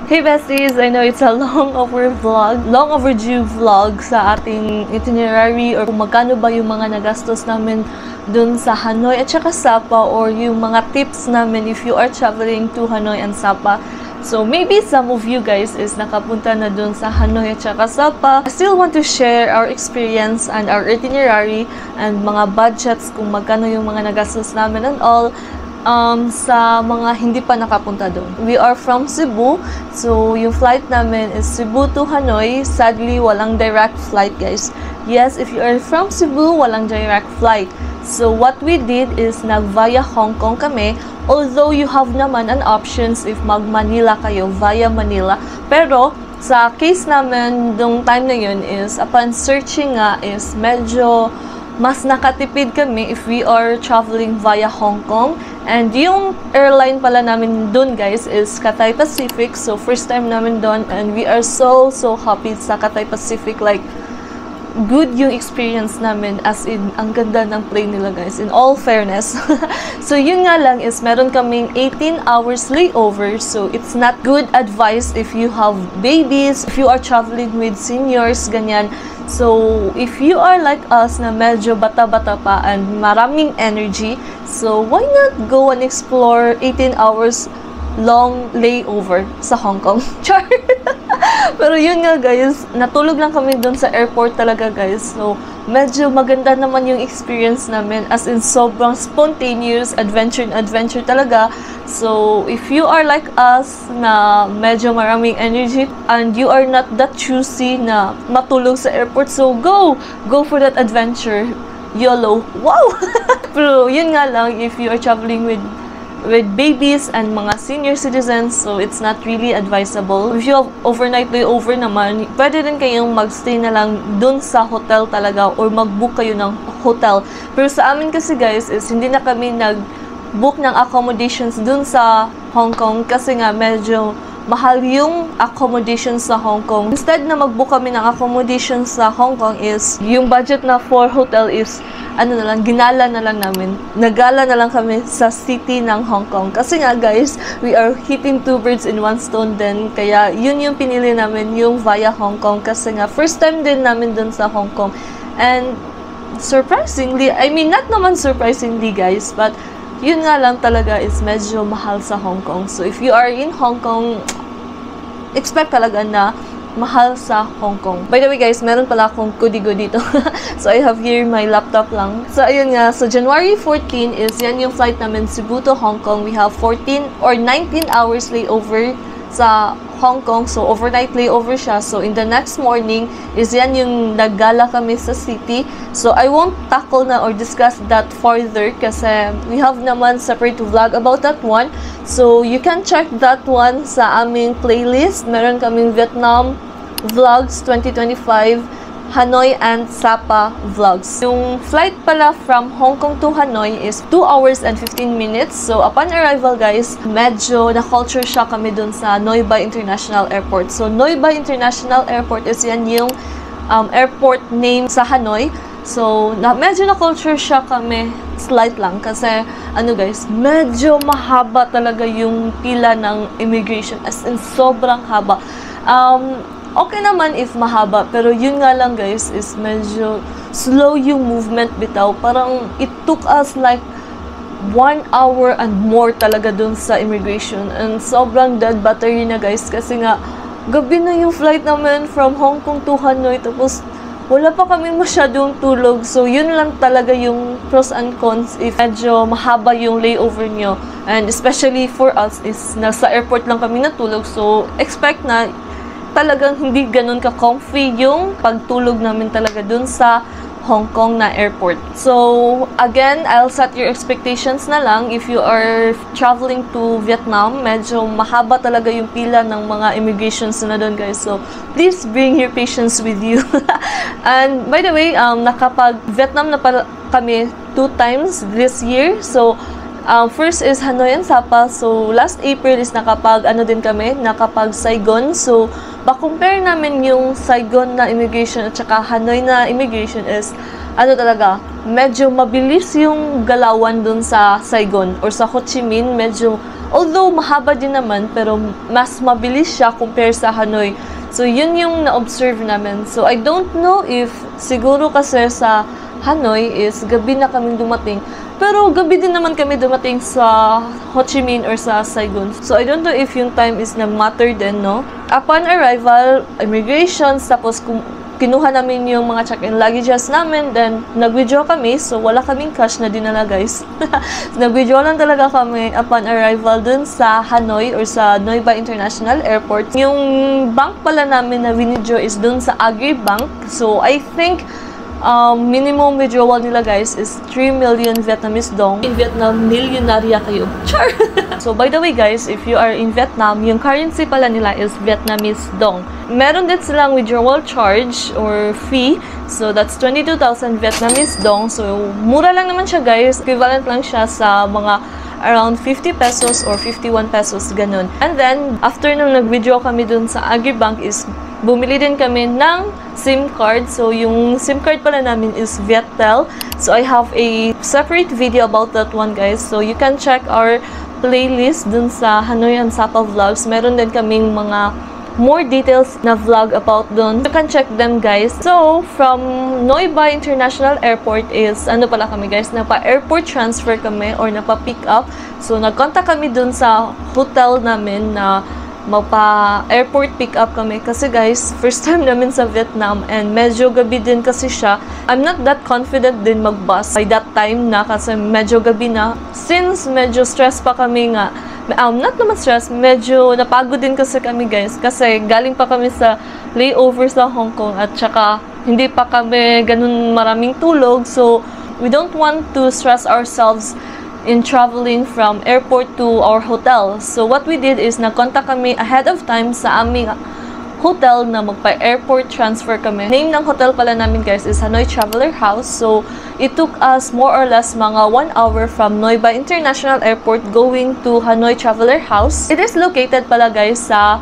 Hey besties! I know it's a long overdue vlog sa ating itinerary or kung magkano ba yung mga nagastos namin dun sa Hanoi at saka Sapa, or yung mga tips namin if you are traveling to Hanoi and Sapa. So maybe some of you guys is nakapunta na dun sa Hanoi at saka Sapa. I still want to share our experience and our itinerary and mga budgets kung magkano yung mga nagastos namin and all. Sa mga hindi pa nakapunta doon. We are from Cebu, so yung flight namin is Cebu to Hanoi. Sadly, walang direct flight, guys. Yes, if you are from Cebu, walang direct flight. So what we did is nag-via Hong Kong kami, although you have naman an options if mag-Manila kayo, via Manila. Pero, sa case namin, dung time na yun is, upon searching nga, is medyo mas nakatipid kami if we are traveling via Hong Kong. And yung airline pala namin dun, guys, is Cathay Pacific. So, first time namin dun, and we are so happy sa Cathay Pacific. Like, good yung experience namin, as in, ang ganda ng plane nila, guys, in all fairness. So, yun nga lang is, meron kaming 18 hours layover. So, it's not good advice if you have babies, if you are traveling with seniors, ganyan. So, if you are like us na medyo bata-bata pa and maraming energy, so why not go and explore 18 hours long layover sa Hong Kong? Char! Pero yun nga, guys, natulog lang kami dun sa airport talaga, guys. So, medyo maganda naman yung experience namin, as in sobrang spontaneous, adventure talaga. So, if you are like us na medyo maraming energy and you are not that choosy na matulog sa airport, so go for that adventure. YOLO. Wow! Pero yun nga lang, if you are traveling with babies and mga senior citizens, so it's not really advisable. If you have overnight layover naman, pwede rin kayong magstay na lang dun sa hotel talaga or mag-book kayo ng hotel. Pero sa amin kasi, guys, is hindi na kami nag-book ng accommodations dun sa Hong Kong kasi nga medyo mahal yung accommodations sa Hong Kong. Instead na mag-book kami ng accommodations sa Hong Kong is, yung budget na for hotel is ginala na lang namin. Nagala na lang kami sa city ng Hong Kong. Kasi nga, guys, we are hitting two birds in one stone din. Kaya, yun yung pinili namin, yung via Hong Kong. Kasi nga, first time din namin dun sa Hong Kong. And, surprisingly, I mean, not naman surprisingly, guys, but, yun nga lang talaga is medyo mahal sa Hong Kong. So, if you are in Hong Kong, expect talaga na mahal sa Hong Kong. By the way, guys, meron pala akong goodie dito. So, I have here my laptop lang. So, ayun nga. So, January 14 is yan yung flight namin Cebu to Hong Kong. We have 14 or 19 hours layover sa Hong Kong. So, overnight layover siya. So, in the next morning is yan yung naggala kami sa city. So, I won't tackle na or discuss that further kasi we have naman separate vlog about that one. So, you can check that one sa aming playlist. Meron kaming Vietnam Vlogs 2025, Hanoi and Sapa Vlogs. Yung flight pala from Hong Kong to Hanoi is 2 hours and 15 minutes. So, upon arrival, guys, medyo na-culture shock kami dun sa Noi Bai International Airport. So, Noi Bai International Airport is yan yung airport name sa Hanoi. So, medyo na-culture shock kami, slight lang, kasi, guys, medyo mahaba talaga yung pila ng immigration, as in, sobrang haba. Okay naman if mahaba, pero yun nga lang, guys, is medyo slow yung movement bitaw. Parang, it took us like 1 hour and more talaga dun sa immigration. And sobrang dead battery na, guys, kasi nga, gabi na yung flight namin from Hong Kong to Hanoi, tapos, wala pa kami masyadong tulog. So, yun lang talaga yung pros and cons if medyo mahaba yung layover nyo. And especially for us is nasa airport lang kami natulog. So, expect na talagang hindi ganun ka-comfy yung pagtulog namin talaga dun sa Hong Kong na airport. So, again, I'll set your expectations na lang. If you are traveling to Vietnam, medyo mahaba talaga yung pila ng mga immigrations na doon, guys. So, please bring your patience with you. And, by the way, nakapag-Vietnam na pala kami 2 times this year. So, first is Hanoi and Sapa. So, last April is nakapag Saigon. So, compare namin yung Saigon na immigration at saka Hanoi na immigration is, talaga, medyo mabilis yung galawan dun sa Saigon or sa Ho Chi Minh. Medyo Although mahaba din naman, pero mas mabilis siya compare sa Hanoi. So, yun yung na-observe namin. So, I don't know if siguro kasi sa Hanoi is gabi na kaming dumating. Pero gabi din naman kami dumating sa Ho Chi Minh or sa Saigon. So, I don't know if yung time is na-matter din, no? Upon arrival, immigrations, tapos kinuha namin yung mga check-in luggages namin, then nag-withdraw kami, so wala kaming cash na dinala, guys. Nag-withdraw lang talaga kami upon arrival dun sa Hanoi or sa Noi Bai International Airport. Yung bank pala namin na withdraw is dun sa Agri Bank, so I think minimum withdrawal nila, guys, is 3 million Vietnamese dong. In Vietnam, milyonarya kayo. Char! So, by the way, guys, if you are in Vietnam, yung currency pala nila is Vietnamese dong. Meron din silang withdrawal charge or fee. So, that's 22,000 Vietnamese dong. So, mura lang naman siya, guys. Equivalent lang siya sa mga around 50 pesos or 51 pesos, ganun. And then, after nung nag-withdraw kami dun sa Agribank is bumili din kami ng SIM card. So, yung SIM card pala namin is Viettel. So, I have a separate video about that one, guys. So, you can check our playlist dun sa Hanoi and Sapa Vlogs. Meron din kaming mga more details na vlog about dun. You can check them, guys. So, from Noi Bai International Airport is, ano pala kami, guys, napa-airport transfer kami or napa-pick up. So, nag-contact kami dun sa hotel namin na mapa-airport pick up kami. Kasi, guys, first time namin sa Vietnam and medyo gabi din kasi siya. I'm not that confident din mag-bus by that time na kasi medyo gabi na. Since medyo stress pa kami nga, not naman stress, medyo napagod din kasi kami, guys, kasi galing pa kami sa layover sa Hong Kong at saka hindi pa kami ganun maraming tulog, so we don't want to stress ourselves in traveling from airport to our hotel. So what we did is nag-contact kami ahead of time sa aming hotel na magpa-airport transfer kami. Name ng hotel pala namin, guys, is Hanoi Traveler House. So, it took us more or less mga 1 hour from Noi Bai International Airport going to Hanoi Traveler House. It is located pala, guys, sa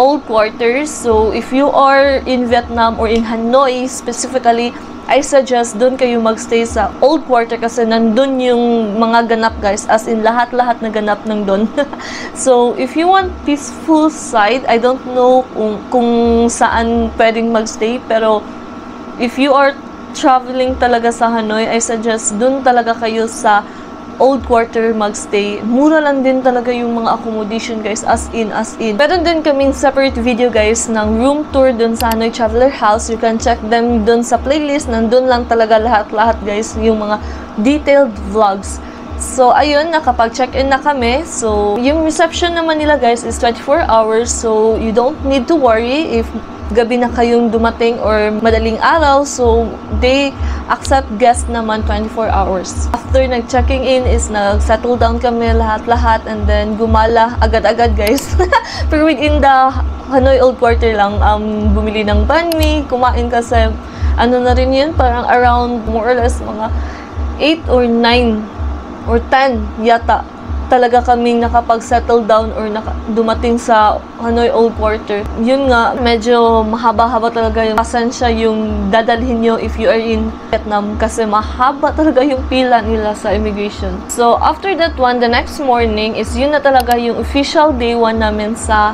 Old Quarters. So, if you are in Vietnam or in Hanoi specifically, I suggest doon kayo magstay sa Old Quarter kasi nandun yung mga ganap, guys, as in lahat-lahat na ganap ng doon. So, if you want peaceful side, I don't know kung saan pwedeng magstay, pero if you are traveling talaga sa Hanoi, I suggest doon talaga kayo sa Old Quarter magstay. Mura lang din talaga yung mga accommodation, guys, as in. Meron din kaming separate video, guys, ng room tour dun sa Hanoi Traveler House. You can check them dun sa playlist. Nandun lang talaga lahat-lahat, guys, yung mga detailed vlogs. So, ayun, nakapag-check-in na kami. So, yung reception naman nila, guys, is 24 hours. So, you don't need to worry if gabi na kayong dumating or madaling araw. So, they accept guests naman 24 hours. After nag-checking in is nag-settle down kami lahat-lahat and then gumala agad-agad, guys. Pero within the Hanoi Old Quarter lang, bumili ng banh mi, kumain kasi ano na rin yun, parang around more or less mga 8 or 9 or 10 yata talaga kaming nakapag-settle down or dumating sa Hanoi Old Quarter. Yun nga, medyo mahaba-haba talaga yung pasensya yung dadalhin nyo if you are in Vietnam kasi mahaba talaga yung pila nila sa immigration. So, after that one, the next morning is yun na talaga yung official day 1 namin sa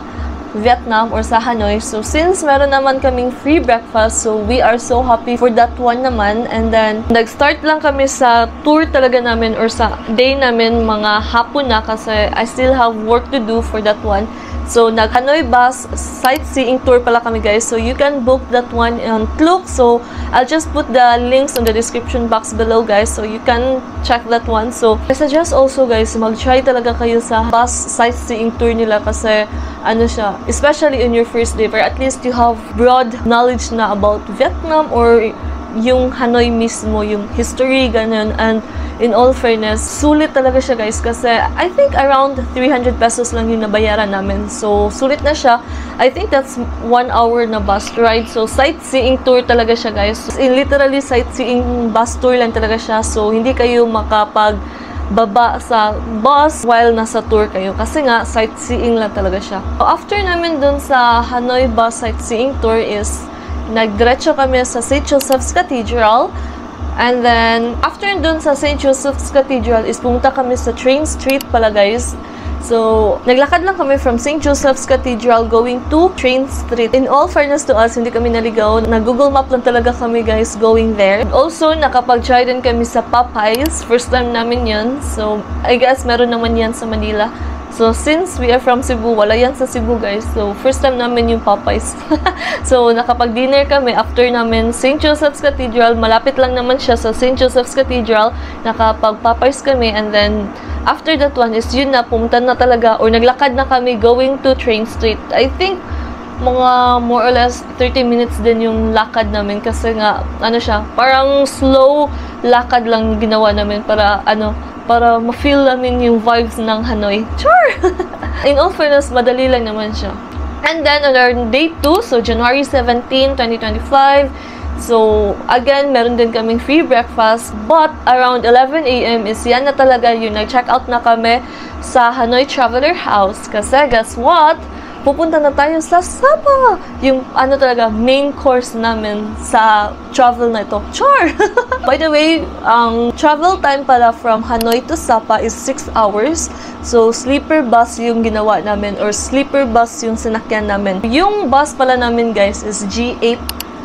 Vietnam or sa Hanoi. So, since meron naman kaming free breakfast, so we are so happy for that one naman. And then, nag-start lang kami sa tour talaga namin or sa day namin mga hapon na kasi I still have work to do for that one. So, nag-Hanoi bus sightseeing tour pala kami, guys. So, you can book that one on Klook. So, I'll just put the links on the description box below, guys. So, you can check that one. So, I suggest also, guys, mag-try talaga kayo sa bus sightseeing tour nila kasi ano siya, especially on your first day, or at least you have broad knowledge na about Vietnam or yung Hanoi mismo, yung history, ganun. And in all fairness, sulit talaga siya, guys, kasi I think around 300 pesos lang yung nabayaran namin. So, sulit na siya. I think that's 1 hour na bus ride. So, sightseeing tour talaga siya, guys. In literally, sightseeing bus tour lang talaga siya. So, hindi kayo makapag-baba sa bus while nasa tour kayo. Kasi nga, sightseeing lang talaga siya. So, after namin dun sa Hanoi bus sightseeing tour is nagdiretso kami sa St. Joseph's Cathedral. And then, after dun sa St. Joseph's Cathedral is pumunta kami sa Train Street pala, guys. So, naglakad lang kami from St. Joseph's Cathedral going to Train Street. In all fairness to us, hindi kami naligaw. Nag-Google Map lang talaga kami guys going there. Also, nakapag-try din kami sa Popeyes. First time namin yun. So, I guess meron naman yan sa Manila. So, since we are from Cebu, wala yan sa Cebu guys. So, first time namin yung Popeyes. So, nakapag-dinner kami after namin St. Joseph's Cathedral. Malapit lang naman siya sa St. Joseph's Cathedral. Nakapag-Popeyes kami and then after that one is yun na, pumunta na talaga or naglakad na kami going to Train Street. I think mga more or less 30 minutes din yung lakad namin kasi nga, ano siya, parang slow lakad lang ginawa namin para ma-feel namin yung vibes ng Hanoi. Sure! In all fairness, madali lang naman siya. And then on our day 2, so January 17, 2025, so, again, meron din kaming free breakfast. But, around 11 a.m. is yan na talaga yung nag-check out na kami sa Hanoi Traveler House. Kasi, guess what? Pupunta na tayo sa Sapa! Yung, talaga, main course namin sa travel na ito. Sure! By the way, ang travel time pala from Hanoi to Sapa is 6 hours. So, sleeper bus yung ginawa namin or sleeper bus yung sinakyan namin. Yung bus pala namin, guys, is G8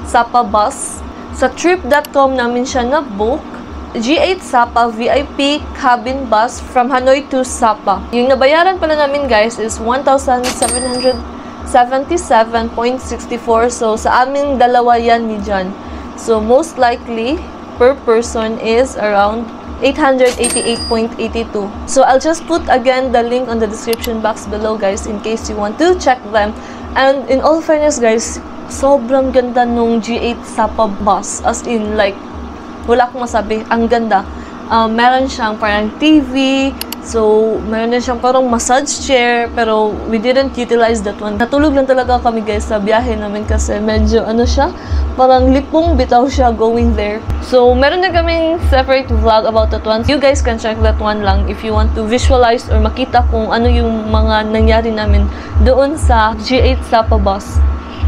Sapa bus. Sa trip.com namin siya na-book. G8 Sapa VIP cabin bus from Hanoi to Sapa. Yung nabayaran pala namin guys is 1,777.64. So, sa aming dalawa yan ni John. So, most likely, per person is around 888.82. So, I'll just put again the link on the description box below guys in case you want to check them. And in all fairness guys, sobrang ganda nung G8 Sapa bus. As in, like, wala akong masabi. Ang ganda. Meron siyang parang TV. So, meron din siyang parang massage chair. Pero, we didn't utilize that one. Natulog lang talaga kami guys sa biyahe namin kasi medyo, siya, parang lipong bitaw siya going there. So, meron din kaming separate vlog about that one. You guys can check that one lang if you want to visualize or makita kung ano yung mga nangyari namin doon sa G8 Sapa bus.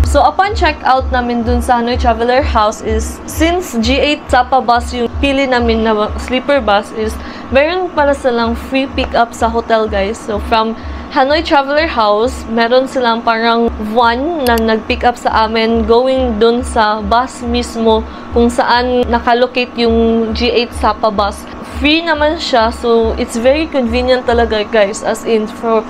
So, upon check-out namin dun sa Hanoi Traveler House is, since G8 Sapa bus yung pili namin na sleeper bus is, meron pala silang free pick-up sa hotel guys. So, from Hanoi Traveler House, meron silang parang van na nag-pick up sa amin going dun sa bus mismo kung saan nakalocate yung G8 Sapa bus. Free naman siya, so it's very convenient talaga guys. As in, for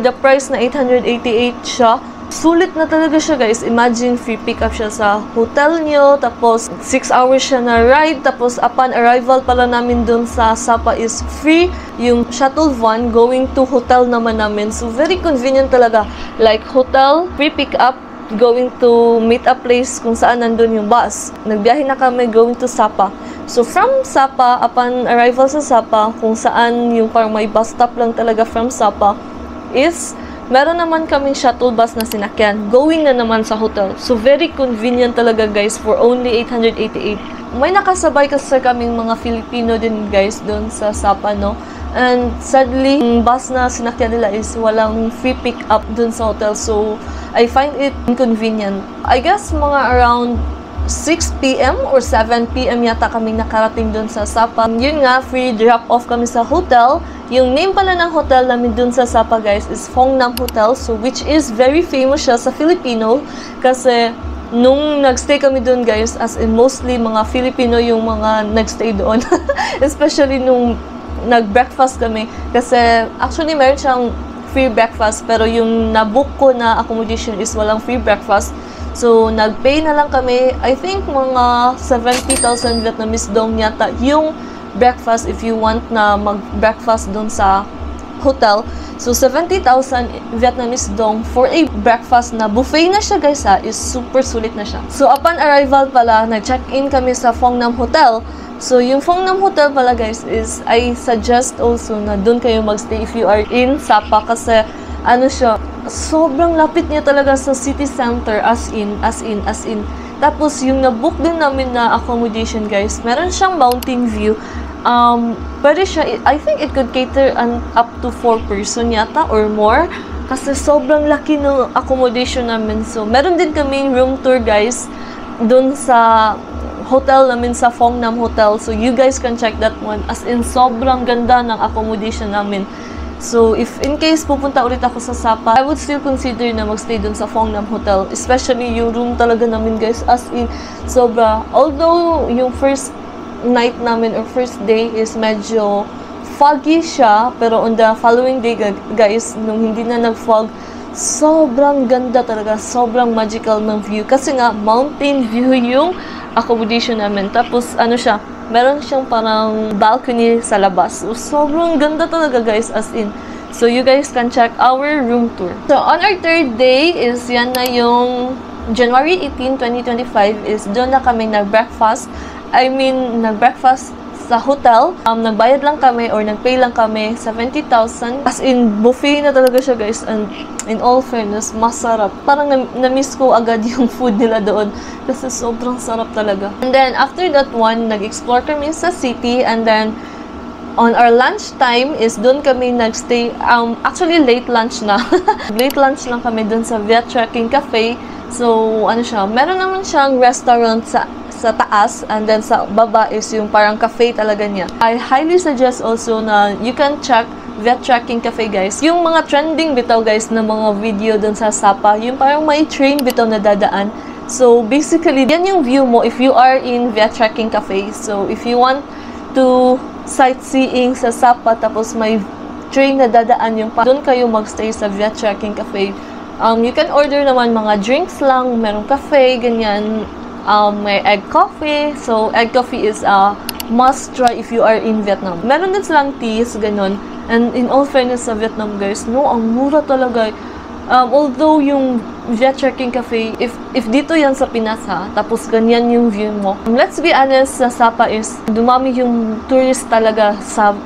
the price na 888 siya, sulit na talaga siya guys. Imagine, free pick up siya sa hotel nyo, tapos 6 hours siya na ride, tapos upon arrival pala namin dun sa Sapa is free yung shuttle van going to hotel naman namin. So, very convenient talaga. Like, hotel, free pick up, going to meet a place kung saan nandun yung bus. Nagbiyahe na kami going to Sapa. So, from Sapa, upon arrival sa Sapa, kung saan yung parang may bus stop lang talaga from Sapa, is meron naman kaming shuttle bus na sinakyan. Going na naman sa hotel. So, very convenient talaga guys for only 888. May nakasabay kasi kaming mga Filipino din guys doon sa Sapa, no? And sadly, yung bus na sinakyan nila is walang free pick up doon sa hotel. So, I find it inconvenient. I guess mga around 6 p.m. or 7 p.m. yata kaming nakarating doon sa Sapa. Yun nga, free drop-off kami sa hotel. Yung name pala ng hotel namin dun sa Sapa guys is Fongnam Hotel, so which is very famous siya sa Filipino kasi nung nagstay kami dun guys, as in mostly mga Filipino yung mga nagstay doon. Especially nung nag-breakfast kami kasi actually meron siyang free breakfast pero yung nabook ko na accommodation is walang free breakfast. So, nag-pay na lang kami, I think mga 70,000 Vietnamese dong yata yung breakfast if you want na mag-breakfast dun sa hotel. So, 70,000 Vietnamese dong for a breakfast na buffet na siya guys ha, is super sulit na siya. So, upon arrival pala, nag-check-in kami sa Fongnam Hotel. So, yung Fongnam Hotel pala guys is, I suggest also na dun kayo magstay if you are in Sapa kasi siya, sobrang lapit niya talaga sa city center as in. Tapos, yung nabook din namin na accommodation guys, meron siyang mountain view. Pwede siya, I think it could cater up to 4 person yata or more. Kasi sobrang laki ng accommodation namin. So, meron din kaming room tour guys dun sa hotel namin sa Fongnam Hotel. So, you guys can check that one. As in, sobrang ganda ng accommodation namin. So, if in case pupunta ulit ako sa Sapa, I would still consider na magstay dun sa Fongnam Hotel. Especially yung room talaga namin, guys, as in, sobra. Although, yung first night namin or first day is medyo foggy siya, pero on the following day, guys, nung hindi na nag-fog, sobrang ganda talaga, sobrang magical ng view. Kasi nga, mountain view yung accommodation namin. Tapos, ano siya, meron siyang parang balcony sa labas. So, sobrang ganda talaga, guys, as in. So, you guys can check our room tour. So, on our third day is yan na yung January 18, 2025 is doon na kami nag-breakfast. Nag-breakfast sa hotel. Nagbayad lang kami or nagpay lang kami 70,000. As in, buffet na talaga siya, guys. And in all fairness, masarap. Parang na-miss ko agad yung food nila doon. Kasi sobrang sarap talaga. And then, after that one, nag-explore kami sa city. And then, on our lunch time is doon kami nagstay. Actually, late lunch na. Late lunch lang kami doon sa Viet Trekking Cafe. So, ano siya, meron naman siyang restaurant sa taas, and then sa baba is yung parang cafe talaga niya. I highly suggest also na you can check Viet Trekking Cafe, guys. Yung mga trending bitaw, guys, na mga video dun sa Sapa, yung parang may train bitaw na dadaan. So, basically, yan yung view mo if you are in Viet Trekking Cafe. So, if you want to sightseeing sa Sapa, tapos may train na dadaan, yung doon kayo magstay sa Viet Trekking Cafe. You can order naman mga drinks lang, merong cafe, ganyan. May egg coffee. So, egg coffee is a must try if you are in Vietnam. Meron din silang teas, ganun. And in all fairness sa Vietnam, guys, no, ang mura talaga. Although yung Viet Trekking Cafe, if dito yan sa Pinas, ha, tapos ganyan yung view mo. Let's be honest, sa Sapa is, dumami yung tourist talaga sa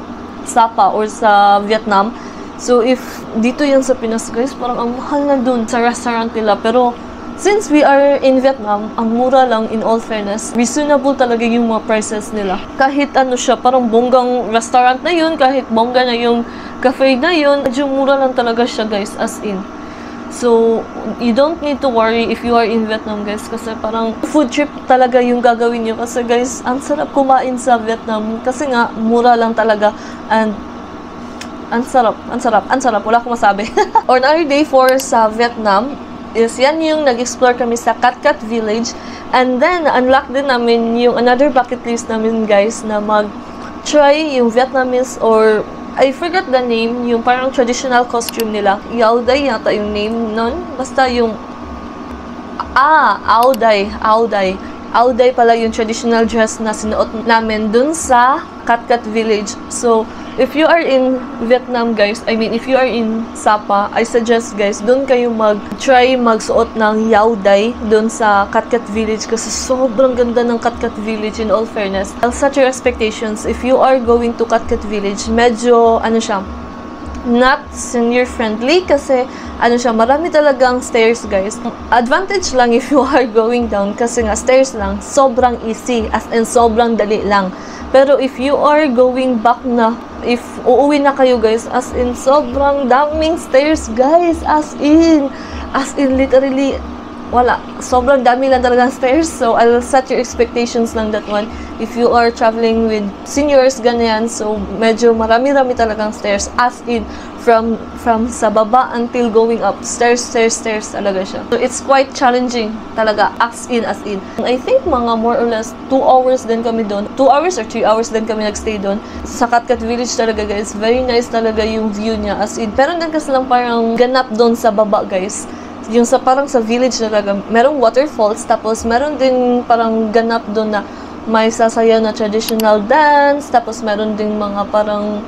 Sapa or sa Vietnam. So, if dito yan sa Pinas, guys, parang ang mahal na dun sa restaurant nila. Pero, since we are in Vietnam, ang mura lang, in all fairness. Reasonable talaga yung mga prices nila. Kahit ano siya, parang bonggang restaurant na yun, kahit bongga na yung cafe na yun, medyo mura lang talaga siya, guys, as in. So, you don't need to worry if you are in Vietnam, guys, kasi parang food trip talaga yung gagawin nyo. Kasi, guys, ang sarap kumain sa Vietnam. Kasi nga, mura lang talaga. And, ang sarap. Wala akong masabi. On our day 4 sa Vietnam, is yan yung nag-explore kami sa Cat Cat Village. And then, unlock din namin yung another bucket list namin, guys, na mag-try yung Vietnamese or I forgot the name, yung parang traditional costume nila. Ao Dai yata yung name nun. Basta yung Ao Dai. Ao Dai pala yung traditional dress na sinuot namin dun sa Cat Cat Village. So, if you are in Vietnam, guys, if you are in Sapa, I suggest, guys, doon kayo mag-try magsuot ng Ao Dai doon sa Cat Cat Village kasi sobrang ganda ng Cat Cat Village, in all fairness. I'll set your expectations. If you are going to Cat Cat Village, medyo, not senior friendly kasi, marami talagang stairs, guys. Advantage lang if you are going down kasi nga stairs lang, sobrang easy, as in sobrang dali lang. Pero if you are going back na, if uuwi na kayo, guys, as in sobrang daming stairs, guys, as in literally wala, sobrang dami lang talagang stairs. So I'll set your expectations lang that one. If you are traveling with seniors, ganyan, so medyo marami-rami talagang stairs, as in from sa baba until going up, stairs talaga siya. So it's quite challenging talaga, as in. I think mga more or less 2 hours din kami doon. 2 hours or 3 hours din kami nagstay doon. Sa Cat Cat Village talaga, guys, very nice talaga yung view niya, as in. Pero din kasi lang parang ganap doon sa baba, guys. Yung parang sa village talaga, merong waterfalls, tapos meron din parang ganap doon na may sasayaw na traditional dance, tapos meron din mga parang,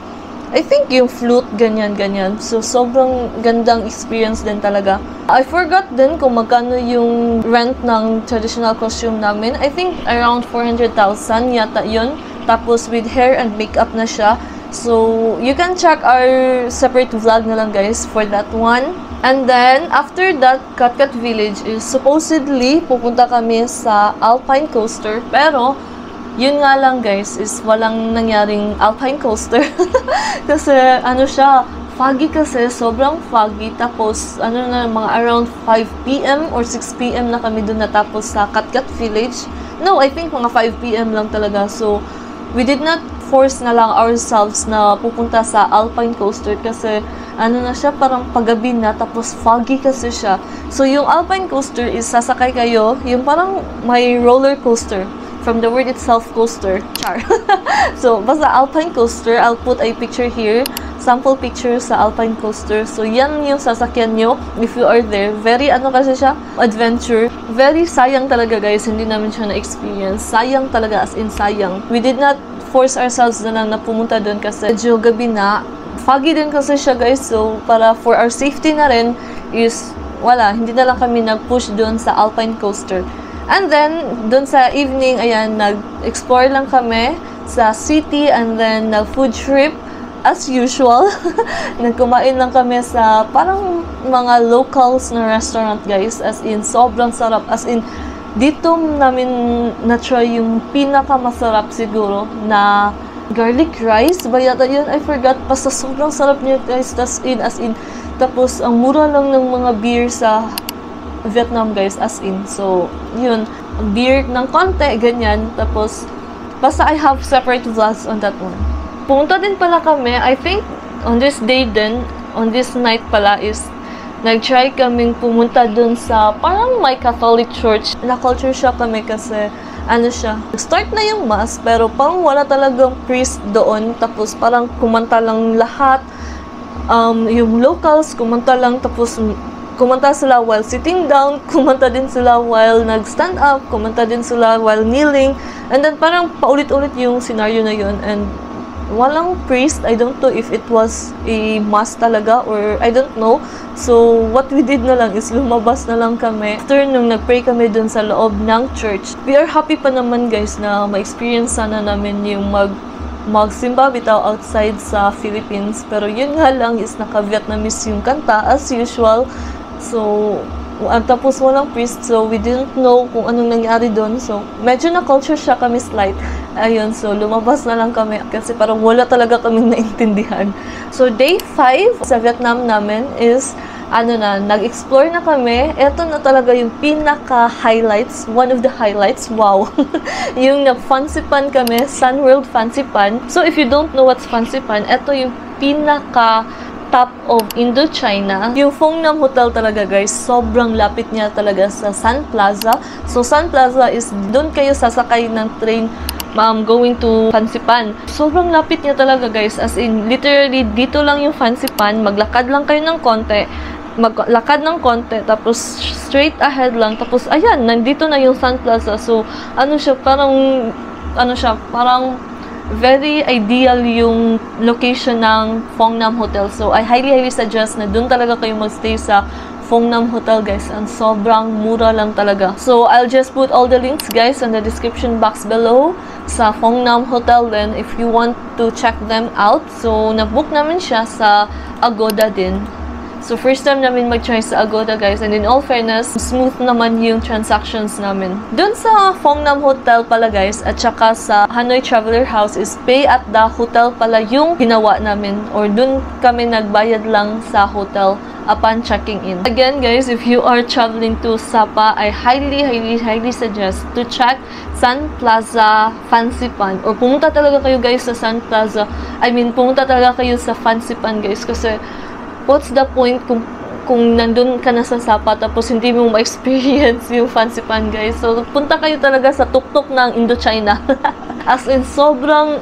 I think yung flute, ganyan. So, sobrang gandang experience din talaga. I forgot din kung magkano yung rent ng traditional costume namin. I think around 400,000 yata yun. Tapos with hair and makeup na siya. So, you can check our separate vlog na lang, guys, for that one. And then, after that, Cat Cat Village is supposedly pupunta kami sa Alpine Coaster. Pero, yun nga lang, guys, is walang nangyaring Alpine Coaster. Kasi, siya, foggy kasi, sobrang foggy. Tapos, mga around 5 p.m. or 6 p.m. na kami dun natapos sa Cat Cat Village. No, I think mga 5 p.m. lang talaga. So, we did not force na lang ourselves na pupunta sa Alpine Coaster kasi ano na siya, parang paggabi na, tapos foggy kasi siya. So, yung Alpine Coaster is sasakay kayo, yung parang may roller coaster. From the word itself, coaster. Char. So, basta Alpine Coaster, I'll put a picture here. Sample picture sa Alpine Coaster. So, yan yung sasakyan nyo if you are there. Very, ano kasi siya? Adventure. Very sayang talaga, guys. Hindi namin siya na-experience. Sayang talaga, as in sayang. We did not force ourselves na lang na pumunta doon kasi medyo gabi na. Foggy din kasi siya, guys. So, para for our safety na rin is, wala, hindi na lang kami nag-push doon sa Alpine Coaster. And then, doon sa evening, ayan, nag-explore lang kami sa city and then nag-food trip. As usual, nagkumain lang kami sa parang mga locals na restaurant, guys. As in, sobrang sarap. As in, dito namin na-try yung pinakamasarap siguro na garlic rice. Ba yata yun? I forgot. Basta sobrang sarap niya, guys. As in. Tapos, ang mura lang ng mga beer sa Vietnam, guys. As in. So, yun. Beer ng konti, ganyan. Tapos, basta I have separate vlogs on that one. Pumunta din pala kami, I think, on this day din, on this night pala is, nag-try kaming pumunta dun sa, parang may Catholic church. Na-culture shock kami kasi, ano siya, start na yung mass, pero parang wala talagang priest doon, tapos parang kumanta lang lahat, yung locals, kumanta lang, tapos kumanta sila while sitting down, kumanta din sila while nag-stand up, kumanta din sila while kneeling, and then parang paulit-ulit yung scenario na yun, and walang priest. I don't know if it was a mass talaga or I don't know. So, what we did na lang is lumabas na lang kami. After nung nag-pray kami dun sa loob ng church, we are happy pa naman, guys, na ma-experience sana namin yung magsimba bitaw outside sa Philippines. Pero yun nga lang is naka-Vietnamese yung kanta as usual. So, tapos walang priest, so we didn't know kung anong nangyari doon. So, medyo na-culture shock kami slight. Ayun, so lumabas na lang kami kasi parang wala talaga kaming naintindihan. So, day 5 sa Vietnam namin is, nag-explore na kami. Ito na talaga yung pinaka-highlights, one of the highlights, wow. Yung nag-Fancy Pan kami, Sun World Fancy Pan. So, if you don't know what's Fancy Pan, ito yung top of Indochina. Yung Phong-Nam Hotel talaga, guys, sobrang lapit niya talaga sa Sun Plaza. So, Sun Plaza is doon kayo sasakay ng train going to Fancy Pan. Sobrang lapit niya talaga, guys. As in, literally, dito lang yung Fancy Pan. Maglakad lang kayo ng konti. Tapos straight ahead lang. Tapos, ayan, nandito na yung Sun Plaza. So, parang very ideal yung location ng Phong-Nam Hotel. So, I highly suggest na dun talaga kayo magstay sa Phong-Nam Hotel, guys. And sobrang mura lang talaga. So, I'll just put all the links, guys, in the description box below sa Phong-Nam Hotel then if you want to check them out. So, nabook namin siya sa Agoda din. So, first time namin mag-try sa Agoda, guys. And in all fairness, smooth naman yung transactions namin. Dun sa Phong-Nam Hotel pala, guys, at saka sa Hanoi Traveler House is pay at the hotel pala yung ginawa namin. Or dun kami nagbayad lang sa hotel upon checking in. Again, guys, if you are traveling to Sapa, I highly suggest to check Sun Plaza Fancy Pan. Or pumunta talaga kayo, guys, sa Sun Plaza. Pumunta talaga kayo sa Fancy Pan, guys, kasi what's the point kung nandun ka na sa Sapa tapos hindi mo ma-experience yung Fancy Pan, guys. So, punta kayo talaga sa tuktok ng Indochina. As in, sobrang,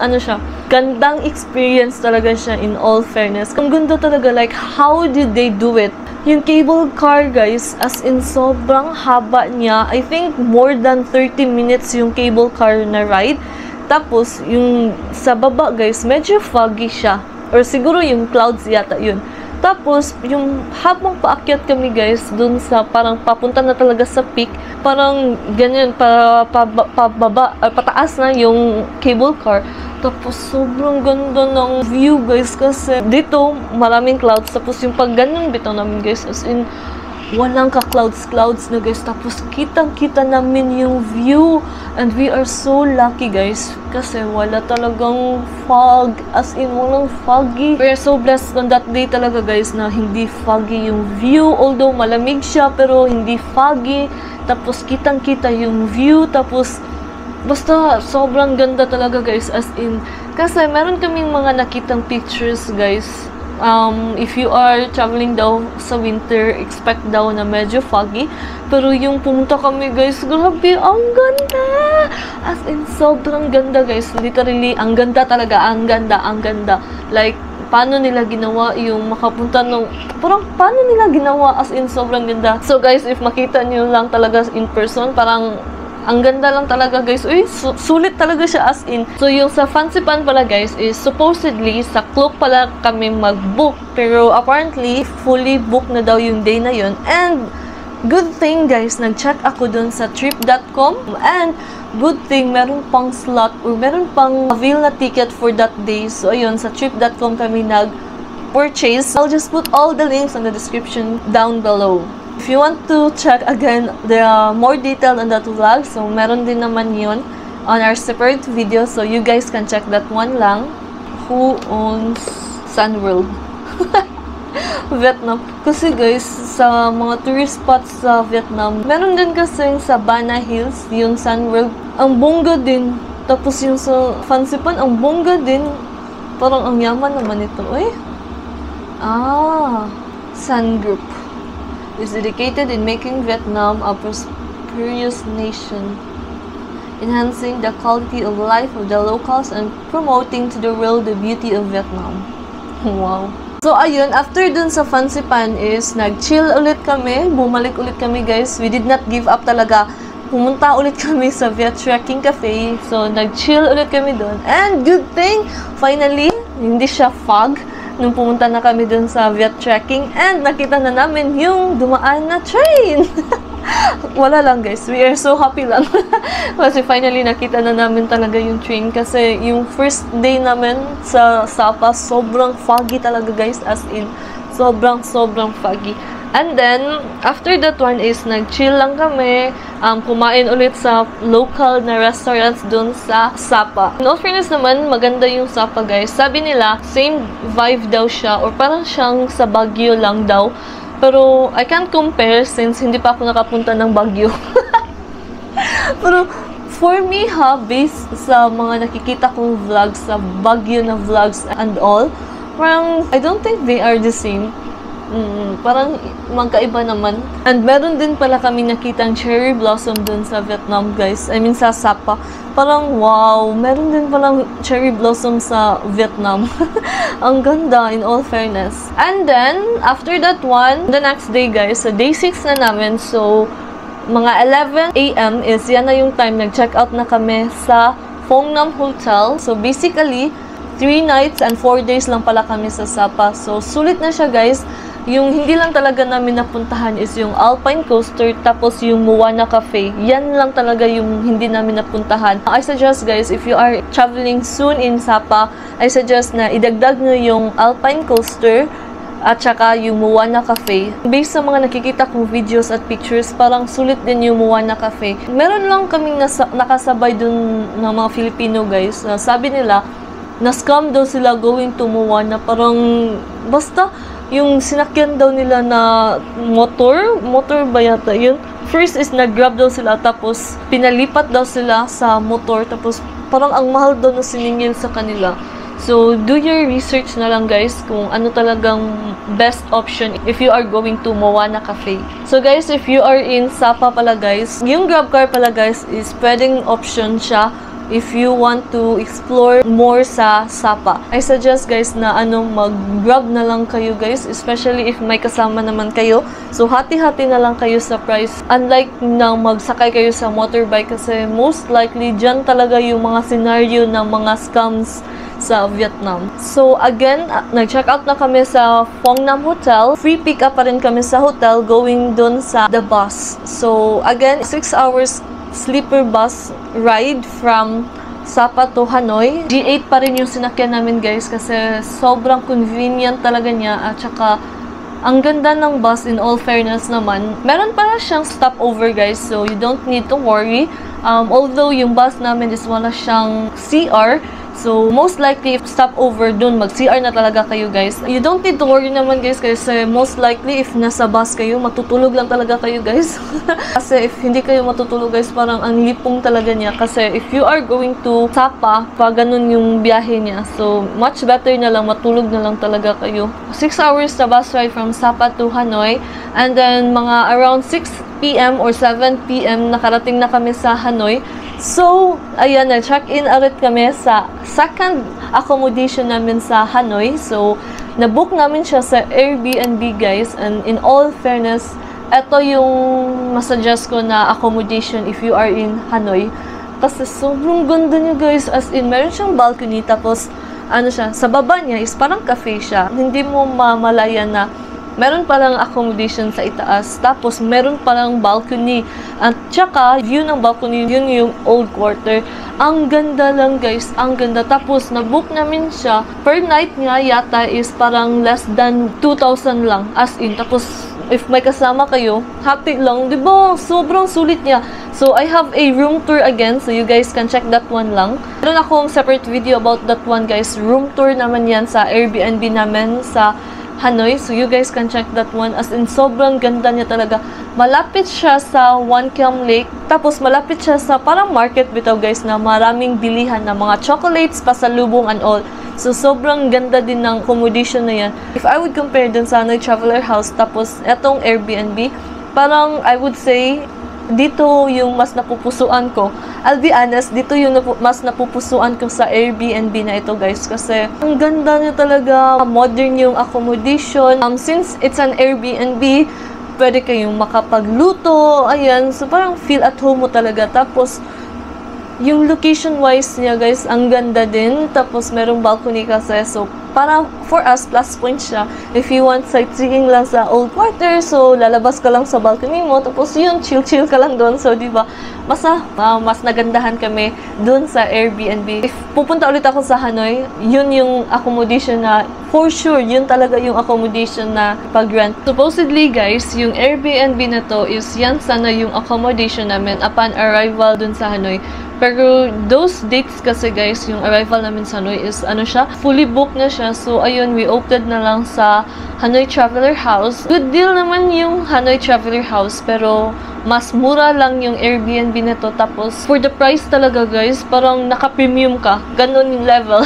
gandang experience talaga siya in all fairness. Ang ganda talaga, like, how did they do it? Yung cable car, guys, as in, sobrang haba niya. I think more than 30 minutes yung cable car na ride. Tapos, yung sa baba, guys, medyo foggy siya. Or siguro yung clouds yata yun. Tapos, yung habang paakyat kami, guys, dun sa parang papunta na talaga sa peak, parang ganyan, pataas na yung cable car. Tapos, sobrang ganda ng view, guys, kasi dito, maraming clouds. Tapos, yung pag ganyan bitaw namin, guys, as in, walang ka-clouds na, guys. Tapos, kitang-kita namin yung view. And we are so lucky, guys. Kasi wala talagang fog. As in, walang foggy. We are so blessed on that day talaga, guys, na hindi foggy yung view. Although, malamig siya, pero hindi foggy. Tapos, kitang-kita yung view. Tapos, basta, sobrang ganda talaga, guys. As in, Kasi meron kaming mga nakitang pictures, guys. If you are traveling daw sa winter, expect daw na medyo foggy. Pero yung pumunta kami, guys, grabe, ang ganda! As in, sobrang ganda, guys. Literally, ang ganda talaga. Ang ganda, ang ganda. Like, paano nila ginawa yung makapunta ng... Parang, paano nila ginawa? As in, sobrang ganda. So, guys, if makita nyo lang talaga in person, parang... Ang ganda lang talaga, guys. Uy, sulit talaga siya as in. So, yung sa Fansipan pala, guys, is supposedly sa Klook pala kami mag-book. Pero apparently, fully book na daw yung day na yun. And, good thing, guys, nag-check ako dun sa trip.com. And, good thing, meron pang slot or meron pang avail na ticket for that day. So, ayun, sa trip.com kami nag-purchase. I'll just put all the links on the description down below. If you want to check again the more detail on that vlog, so meron din naman yun on our separate video, so you guys can check that one lang. Who owns Sun World? Vietnam. Kasi guys, sa mga tourist spots sa Vietnam, meron din kasi sa Bana Hills, yung Sun World. Ang bongga din. Tapos yung sa Fansipan, ang bongga din. Parang ang yaman naman ito. Eh? Sun Group is dedicated in making Vietnam a prosperous nation, enhancing the quality of life of the locals and promoting to the world the beauty of Vietnam. Wow. So, ayun, after dun sa Fansipan is nag-chill ulit kami, bumalik ulit kami, guys. We did not give up talaga. Pumunta ulit kami sa Viet Trekking Cafe. So, nag-chill ulit kami dun. And good thing, finally, hindi siya fog nung pumunta na kami dun sa Viet Trekking, and nakita na namin yung dumaan na train. Wala lang, guys. We are so happy lang. Kasi finally nakita na namin talaga yung train. Kasi yung first day namin sa Sapa, sobrang foggy talaga, guys. As in, sobrang foggy. And then, after that one is, nag-chill lang kami, kumain ulit sa local na restaurants dun sa Sapa. In all fairness naman, maganda yung Sapa, guys. Sabi nila, same vibe daw siya, or parang siyang sa Baguio lang daw. Pero, I can't compare since hindi pa ako nakapunta ng Baguio. Pero, for me ha, based sa mga nakikita kong vlogs, sa Baguio na vlogs and all, parang, I don't think they are the same. Parang magkaiba naman. And meron din pala kami nakitang cherry blossom dun sa Vietnam, guys. I mean, sa Sapa. Parang, wow, meron din palang cherry blossom sa Vietnam. Ang ganda, in all fairness. And then, after that one, the next day, guys, so day 6 na namin. So, mga 11 AM is yan na yung time. Nag-check out na kami sa Phong Nam Hotel. So, basically, 3 nights and 4 days lang pala kami sa Sapa. So, sulit na siya, guys. Yung hindi lang talaga namin napuntahan is yung Alpine Coaster, tapos yung Moana Cafe. Yan lang talaga yung hindi namin napuntahan. I suggest, guys, if you are traveling soon in Sapa, I suggest na idagdag nyo yung Alpine Coaster at saka yung Moana Cafe. Based sa mga nakikita kong videos at pictures, parang sulit din yung Moana Cafe. Meron lang kaming nakasabay dun ng mga Filipino, guys. Sabi nila, na-scam daw sila going to Moana. Parang, basta, yung sinakyan daw nila na motor ba yata yun? First is nag-grab daw sila, tapos pinalipat daw sila sa motor, tapos parang ang mahal daw na siningil sa kanila. So, do your research na lang, guys, kung ano talagang best option if you are going to Moana Cafe. So, guys, if you are in Sapa pala, guys, yung grab car pala, guys, is pwedeng option siya if you want to explore more sa Sapa. I suggest, guys, na mag-grab na lang kayo, guys, especially if may kasama naman kayo. So, hati-hati na lang kayo sa price. Unlike na magsakay kayo sa motorbike, kasi most likely dyan talaga yung mga scenario ng mga scams sa Vietnam. So, again, nag-check out na kami sa Phong Nam Hotel. Free pick-up pa rin kami sa hotel going dun sa the bus. So, again, 6 hours sleeper bus ride from Sapa to Hanoi. G8 pa rin yung sinakyan namin, guys, kasi sobrang convenient talaga niya, at saka ang ganda ng bus, in all fairness naman. Meron pala siyang stopover, guys, so you don't need to worry. Although yung bus namin is wala siyang CR, So, most likely, if stop over dun, mag-CR na talaga kayo, guys. You don't need to worry naman, guys, kasi most likely, if nasa bus kayo, matutulog lang talaga kayo, guys. Kasi if hindi kayo matutulog, guys, parang ang lipong talaga niya. Kasi if you are going to Sapa, pa ganun yung biyahe niya. So, much better na lang, matulog na lang talaga kayo. 6 hours na bus ride from Sapa to Hanoi. And then, mga around 6 p.m. or 7 p.m. nakarating na kami sa Hanoi. So, ayan, nag-check-in ulit kami sa second accommodation namin sa Hanoi. So, nabook namin siya sa Airbnb, guys. And in all fairness, ito yung masuggest ko na accommodation if you are in Hanoi. Kasi sobrang ganda niya, guys. As in, meron siyang balcony. Tapos, ano siya, sa baba niya is parang cafe siya. Hindi mo mamalayan na meron palang accommodation sa itaas. Tapos, meron palang balcony. At tsaka, view ng balcony, yun yung old quarter. Ang ganda lang, guys. Ang ganda. Tapos, nabook namin siya. Per night nga yata is parang less than 2,000 lang. As in. Tapos, if may kasama kayo, hati lang. Diba? Sobrang sulit niya. So, I have a room tour again. So, you guys can check that one lang. Meron akong separate video about that one, guys. Room tour naman yan sa Airbnb namin sa Hanoi. So, you guys can check that one. As in, sobrang ganda niya talaga. Malapit siya sa One Kiam Lake. Tapos, malapit siya sa parang market bitaw, guys, na maraming bilihan na mga chocolates, pasalubong, and all. So, sobrang ganda din ng accommodation na yan. If I would compare dun sa Hanoi Traveler House, tapos etong Airbnb, parang I would say, dito yung mas napupusuan ko. I'll be honest, dito yung mas napupusuan ko sa Airbnb na ito, guys. Kasi ang ganda niya talaga. Modern yung accommodation. Since it's an Airbnb, pwede kayong makapagluto. Ayan. So, parang feel at home mo talaga. Tapos, yung location-wise niya, guys, ang ganda din. Tapos, merong balcony kasi. So, parang for us, plus point siya. If you want sightseeing lang sa old quarter, so, lalabas ka lang sa balcony mo. Tapos, yun, chill-chill ka lang doon. So, diba, mas nagandahan kami doon sa Airbnb. If pupunta ulit ako sa Hanoi, yun yung accommodation na, for sure, yun talaga yung accommodation na pag-rent. Supposedly, guys, yung Airbnb na to is yan sana yung accommodation namin upon arrival doon sa Hanoi. Pero those dates kasi, guys, yung arrival namin sa Hanoi is ano siya, fully booked na siya. So ayun, we opted na lang sa Hanoi Traveler House. Good deal naman yung Hanoi Traveler House, pero mas mura lang yung Airbnb na to. Tapos for the price talaga, guys, parang naka-premium ka. Ganon yung level.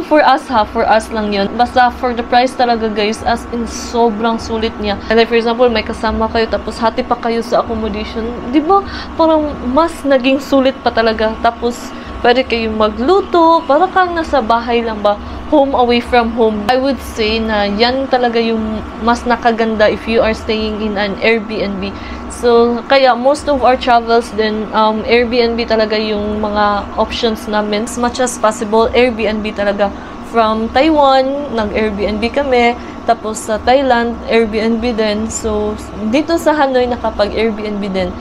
For us lang yun. Basta for the price talaga, guys, as in sobrang sulit niya. And like for example, may kasama kayo tapos hati pa kayo sa accommodation. Di ba? Parang mas naging sulit pa talaga. Tapos pwede kayong magluto. Parang kang nasa bahay lang ba? Home away from home. I would say na yan talaga yung mas nakaganda if you are staying in an Airbnb. So, kaya most of our travels then Airbnb talaga yung mga options namin. As much as possible, Airbnb talaga. From Taiwan, nag-Airbnb kami. Tapos sa Thailand, Airbnb din. So, dito sa Hanoi, nakapag-Airbnb din.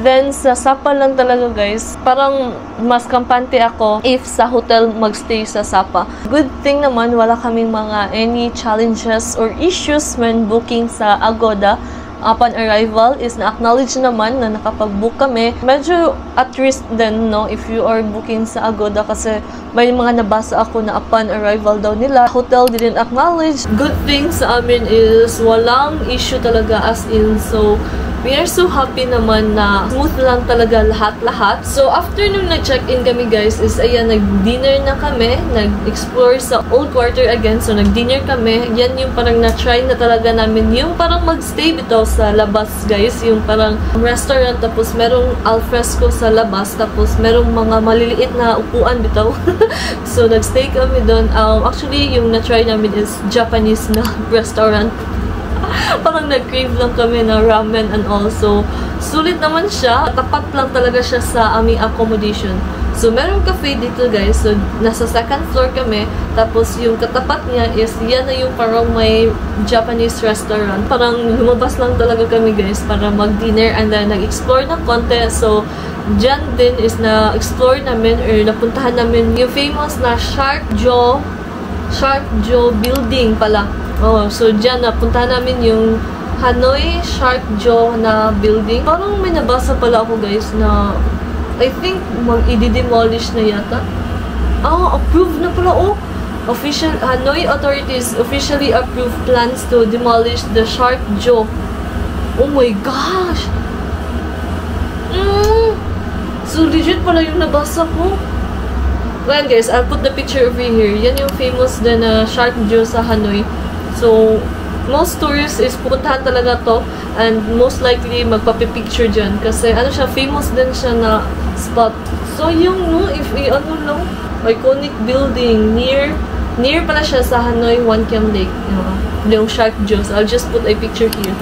Then, sa Sapa lang talaga, guys, parang mas kampante ako if sa hotel magstay sa Sapa. Good thing naman, wala kaming mga any challenges or issues when booking sa Agoda. Upon arrival is na-acknowledge naman na nakapag-book kami. Medyo at risk din, no, if you are booking sa Agoda kasi may mga nabasa ako na upon arrival daw nila, hotel didn't acknowledge. Good thing sa amin is walang issue talaga as in. So, we are so happy naman na smooth lang talaga lahat-lahat. So, after nung nag-check-in kami, guys, is ayan, nag-dinner na kami. Nag-explore sa old quarter again. So, nag-dinner kami. Yan yung parang na-try na talaga namin. Yung parang mag-stay bitaw sa labas, guys. Yung parang restaurant. Tapos, merong alfresco sa labas. Tapos, merong mga maliliit na upuan bitaw. So, nag-stay kami doon. Actually, yung na-try namin is Japanese na restaurant. Parang nag-crave lang kami na ramen and all. So, sulit naman siya. Tapat lang talaga siya sa aming accommodation. So, merong cafe dito, guys. So, nasa second floor kami. Tapos, yung katapat niya is, yan na yung parang may Japanese restaurant. Parang lumabas lang talaga kami, guys, para mag-dinner and then nag-explore ng konti. So, dyan din is na-explore namin or napuntahan namin yung famous na Shark Jaw building pala. Oh, so dyan napuntahan namin yung Hanoi Shark Jaw na building. Parang may nabasa pala ako, guys, na I think mag-i-demolish na yata. Approved na pala, oh. Hanoi authorities officially approved plans to demolish the Shark Jaw. Oh my gosh! So, legit pala yung nabasa ko. Well, guys, I'll put the picture over here. Yan yung famous din na Shark Jaw sa Hanoi. So, most tourists is pupuntahan talaga to. And most likely, magpapipicture dyan. Kasi, ano siya, famous din siya na spot. So, yung, no, if ano lang, iconic building near pala siya sa Hanoi Wan Kem Lake, yung Shark Jaw. So, I'll just put a picture here.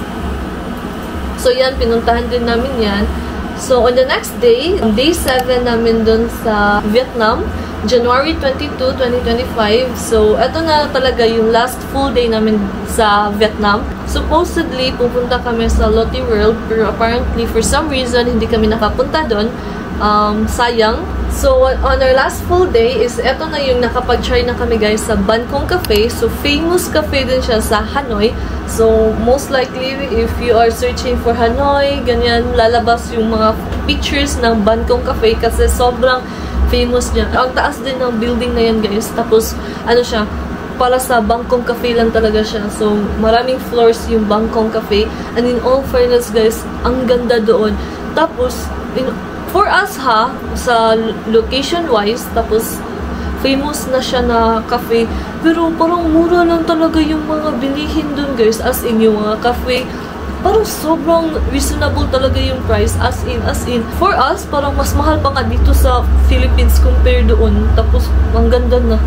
So yan, pinuntahan din namin yan. So on the next day, day 7 namin dun sa Vietnam, January 22, 2025. So eto na talaga yung last full day namin sa Vietnam. Supposedly pupunta kami sa Lotte World, pero apparently for some reason hindi kami nakapunta dun. Sayang. So, on our last full day is, eto na yung nakapag-try na kami guys sa Ban Công Cafe. So, famous cafe din siya sa Hanoi. So, most likely, if you are searching for Hanoi, ganyan, lalabas yung mga pictures ng Ban Công Cafe kasi sobrang famous niya. Ang taas din ng building na yan guys. Tapos, ano siya, para sa Ban Công Cafe lang talaga siya. So, maraming floors yung Ban Công Cafe. And in all fairness guys, ang ganda doon. Tapos, for us sa location-wise, tapos famous na siya na cafe, pero parang mura lang talaga yung mga bilihin dun guys, as in yung mga cafe, parang sobrang reasonable talaga yung price, as in. For us, parang mas mahal pa nga dito sa Philippines compare doon, tapos ang ganda na.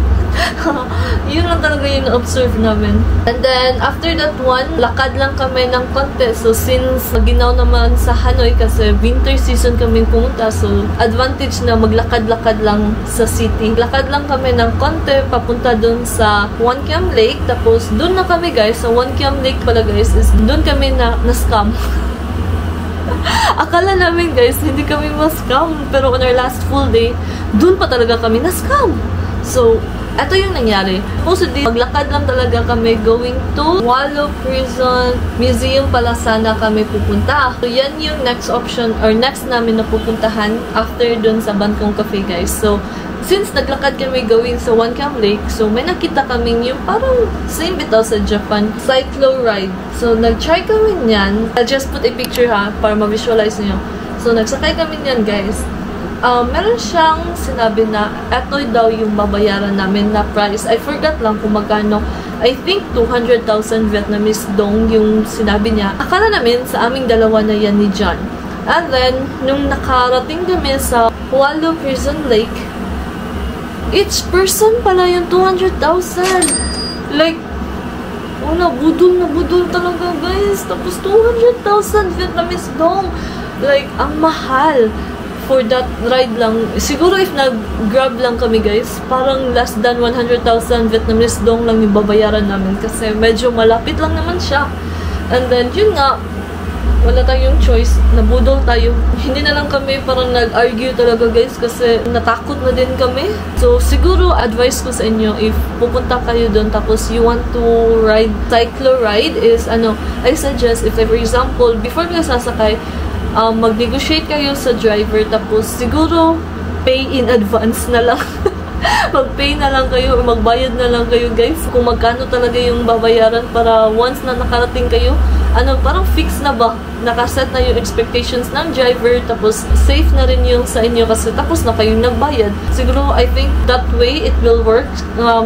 Yun lang talaga yung na-observe namin. And then, after that one, lakad lang kami ng konti. So, since maginaw naman sa Hanoi kasi winter season kami pumunta, so, advantage na maglakad-lakad lang sa city. Lakad lang kami ng konti, papunta dun sa Wan Kem Lake. Tapos, dun na kami guys, sa Wan Kem Lake pala guys, is dun kami na-scam. Akala namin guys, hindi kami ma-scam. Pero on our last full day, dun pa talaga kami na-scam. So, ito yung nangyari. Supposedly, maglakad lang talaga kami going to Wallo Prison Museum pala sana kami pupunta. So, yan yung next option or next namin na pupuntahan after dun sa Ban Công Cafe, guys. So, since naglakad kami going sa Wan Kem Lake, so may nakita kaming yung parang same bitaw sa Japan, cyclo ride. So, nag-try kami niyan. I'll just put a picture para ma-visualize niyo. So, nagsakay kami niyan, guys. Meron siyang sinabi na eto daw yung babayaran namin na price. I forgot lang kung magkano. I think 200,000 Vietnamese dong yung sinabi niya. Akala namin sa aming dalawa na yan ni John. And then, nung nakarating kami sa Wallo Prison Lake, each person pala yung 200,000. Like, nabudol talaga guys. Tapos 200,000 Vietnamese dong. Like, ang mahal. For that ride lang, siguro if nag-grab lang kami guys, parang less than 100,000 Vietnamese dong lang yung babayaran namin kasi medyo malapit lang naman siya. And then, yun nga, wala tayong choice, nabudol tayo. Hindi na lang kami parang nag-argue talaga guys kasi natakot na din kami. So, siguro advice ko sa inyo, if pupunta kayo doon tapos you want to ride, cyclo ride is, I suggest, if for example, before kayo sasakay, mag-negotiate kayo sa driver tapos siguro pay in advance na lang. Mag-pay na lang kayo o magbayad na lang kayo guys kung magkano talaga yung babayaran para once na nakarating kayo, parang fix na ba? Nakaset na yung expectations ng driver tapos safe na rin yung sa inyo kasi tapos na kayong nagbayad. Siguro, I think that way it will work.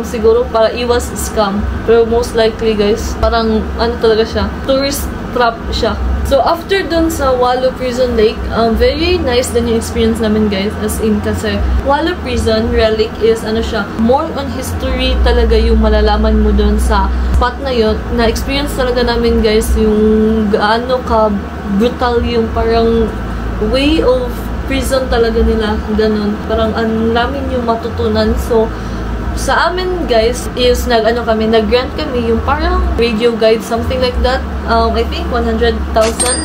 Siguro para iwas scam. Pero most likely guys, parang talaga siya, tourist trap siya. So, after dun sa Wallo Prison Lake, very nice din yung experience namin guys. As in, kasi Wallo Prison Relic is, more on history talaga yung malalaman mo dun sa spot na yun. Na-experience talaga namin guys yung gaano ka brutal yung parang way of prison talaga nila. Ganun. Parang namin yung matutunan. So, sa amin guys is nag-grant kami yung parang radio guide, something like that. I think 100,000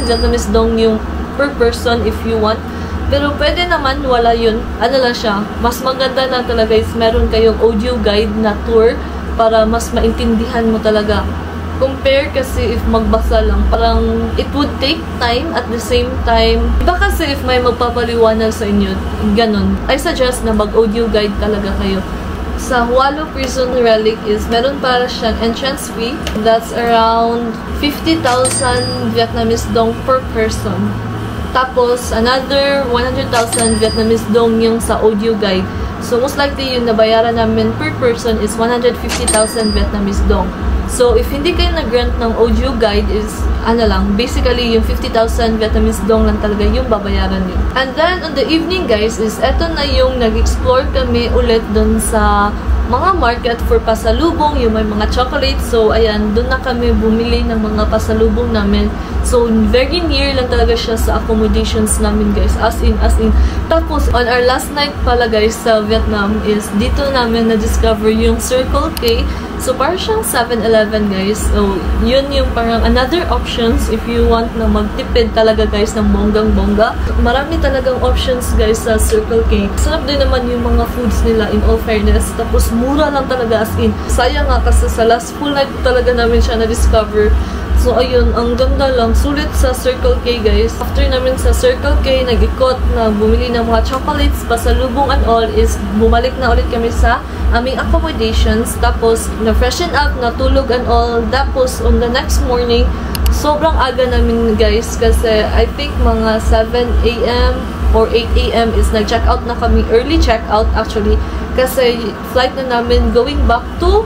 Vietnamese dong yung per person if you want. Pero pwede naman wala yun. Lang siya. Mas maganda na talaga is meron kayong audio guide na tour para mas maintindihan mo talaga compare kasi if magbasa lang, parang it would take time at the same time. Iba kasi if may magpapaliwanag sa inyo, ganun. I suggest na mag-audio guide talaga kayo. Sa Hualo Prison Relic is meron para siyang entrance fee. That's around 50,000 Vietnamese dong per person. Tapos, another 100,000 Vietnamese dong yung sa audio guide. So, most likely yung nabayaran namin per person is 150,000 Vietnamese dong. So, if hindi kayo nag-grant ng audio guide is, basically yung 50,000 Vietnamese dong lang talaga yung babayaran niyo. And then, on the evening guys, is eto na yung nag-explore kami ulit dun sa mga market for pasalubong, yung may mga chocolates. So, ayan, dun na kami bumili ng mga pasalubong namin. So, very near lang talaga siya sa accommodations namin guys. As in. Tapos, on our last night pala guys sa Vietnam is dito namin na-discover yung Circle K. So, parang siyang 7-Eleven guys. So, yun yung parang another options if you want na magtipid talaga guys ng bonggang-bongga. Marami talagang options guys sa Circle K. Sarap din naman yung mga foods nila in all fairness. Tapos, mura lang talaga as in. Sayang nga kasi sa last full night talaga namin siya na-discover. So, ayun, ang ganda lang. Sulit sa Circle K, guys. After namin sa Circle K, nag-ikot na bumili ng mga chocolates, pasalubong and all, is bumalik na ulit kami sa aming accommodations. Tapos, na-freshen up, natulog and all. Tapos, on the next morning, sobrang aga namin, guys, kasi I think mga 7 a.m. or 8 a.m. is nag-check out na kami. Early check out, actually. Kasi, flight na namin going back to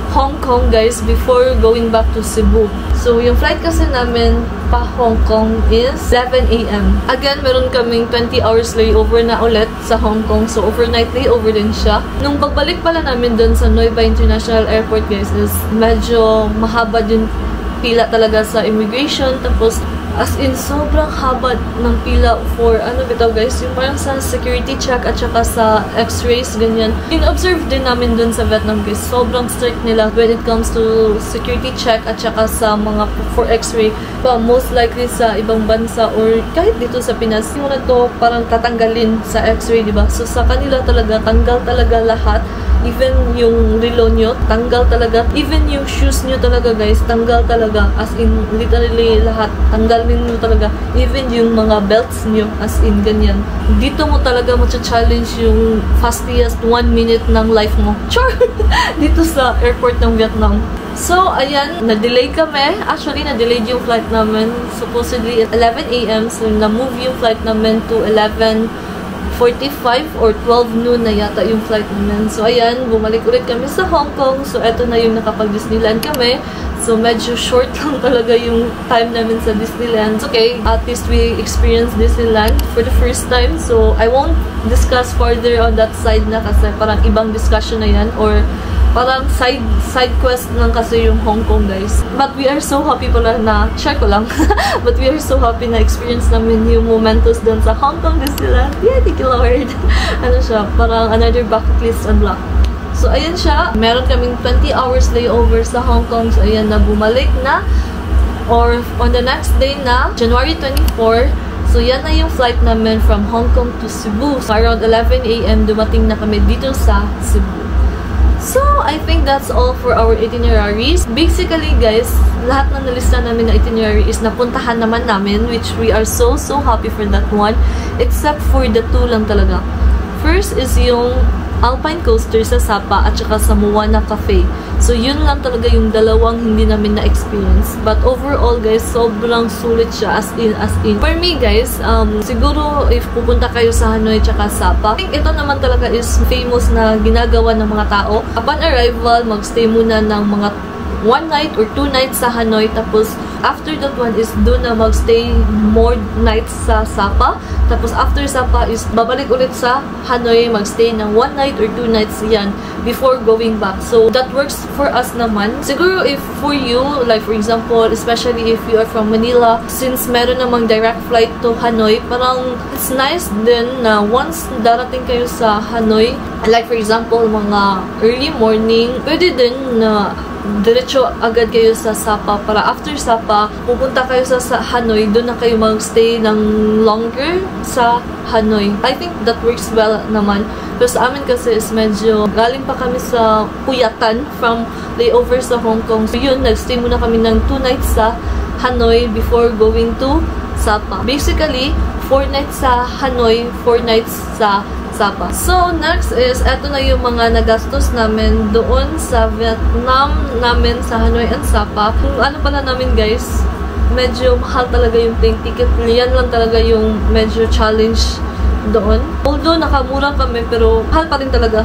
Hong Kong guys before going back to Cebu. So, yung flight kasi namin pa Hong Kong is 7 a.m. Again, meron kaming 20 hours layover na ulit sa Hong Kong. So, overnight layover din siya. Nung pagbalik pala namin dun sa Nueva International Airport guys is medyo mahaba din pila talaga sa immigration. Tapos, as in, sobrang haba ng pila for, bitaw guys, yung parang sa security check at saka sa x-rays, ganyan. In-observe din namin dun sa Vietnam guys, sobrang strict nila when it comes to security check at saka sa mga for x-ray. But most likely sa ibang bansa or kahit dito sa Pinas, yung na to parang tatanggalin sa x-ray, diba? So sa kanila talaga, tanggal talaga lahat. Even yung relo nyo, tanggal talaga. Even yung shoes nyo talaga guys, tanggal talaga. As in, literally lahat. Tanggalin nyo talaga. Even yung mga belts nyo, as in, ganyan. Dito mo talaga matcha-challenge yung fastest 1 minute ng life mo. Sure! Dito sa airport ng Vietnam. So, ayan, na-delay kami. Actually, na-delayed yung flight namin. Supposedly at 11 a.m. So, na-move yung flight namin to 11:45 or 12 noon na yata yung flight namin. So, ayan, bumalik ulit kami sa Hong Kong. So, eto na yung nakapag-Disneyland kami. So, medyo short lang talaga yung time namin sa Disneyland. Okay, at least we experienced Disneyland for the first time. So, I won't discuss further on that side na kasi parang ibang discussion na yan or parang side quest lang kasi yung Hong Kong guys. But we are so happy pala na, share ko lang, but we are so happy na experience namin yung momentos dun sa Hong Kong Disneyland. Yeah, thank you Lord. Ano siya, parang another bucket list unlock. So, ayan siya. Meron kaming 20 hours layover sa Hong Kong. So, ayan na, bumalik na. Or, on the next day na, January 24, so, yan na yung flight namin from Hong Kong to Cebu. So, around 11 a.m. dumating na kami dito sa Cebu. So, I think that's all for our itineraries. Basically, guys, lahat ng nalista namin na itinerary is napuntahan naman namin, which we are so happy for that one. Except for the two lang talaga. First is yung Alpine Coaster sa Sapa at saka sa Moana Cafe. So, yun lang talaga yung dalawang hindi namin na-experience. But overall, guys, sobrang sulit siya as in. For me, guys, siguro if pupunta kayo sa Hanoi tsaka Sapa, I think ito naman talaga is famous na ginagawa ng mga tao. Upon arrival, magstay muna ng mga 1 night or 2 nights sa Hanoi. Tapos, after that one is doon na magstay more nights sa Sapa. Tapos, after Sapa is babalik ulit sa Hanoi, magstay ng 1 night or 2 nights yan before going back. So, that works for us naman. Siguro, if for you, like for example, especially if you are from Manila, since meron namang direct flight to Hanoi, parang it's nice din na once darating kayo sa Hanoi, like for example, mga early morning, pwede din na diretso agad kayo sa Sapa para after Sapa, pupunta kayo sa Hanoi, doon na kayo magstay ng longer sa Hanoi. I think that works well naman. Pero sa amin kasi is medyo galing pa kami sa Puyatan from layover sa Hong Kong. So yun, nagstay muna kami ng 2 nights sa Hanoi before going to Sapa. Basically, 4 nights sa Hanoi, 4 nights sa Sapa. So, next is, eto na yung mga nagastos namin doon sa Vietnam namin sa Hanoi and Sapa. Kung ano pala namin guys, medyo mahal talaga yung plane ticket. Yan lang talaga yung medyo challenge doon. Although nakamura kami, pero mahal pa rin talaga.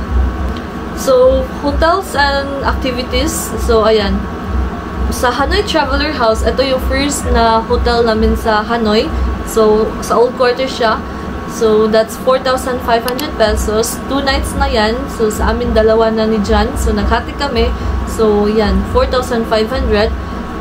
So, hotels and activities. So, ayan. Sa Hanoi Traveler House, ito yung first na hotel namin sa Hanoi. So, sa Old Quarter siya. So, that's 4,500 pesos. 2 nights na yan. So, sa amin, dalawa na ni John. So, naghati kami. So, yan. 4,500.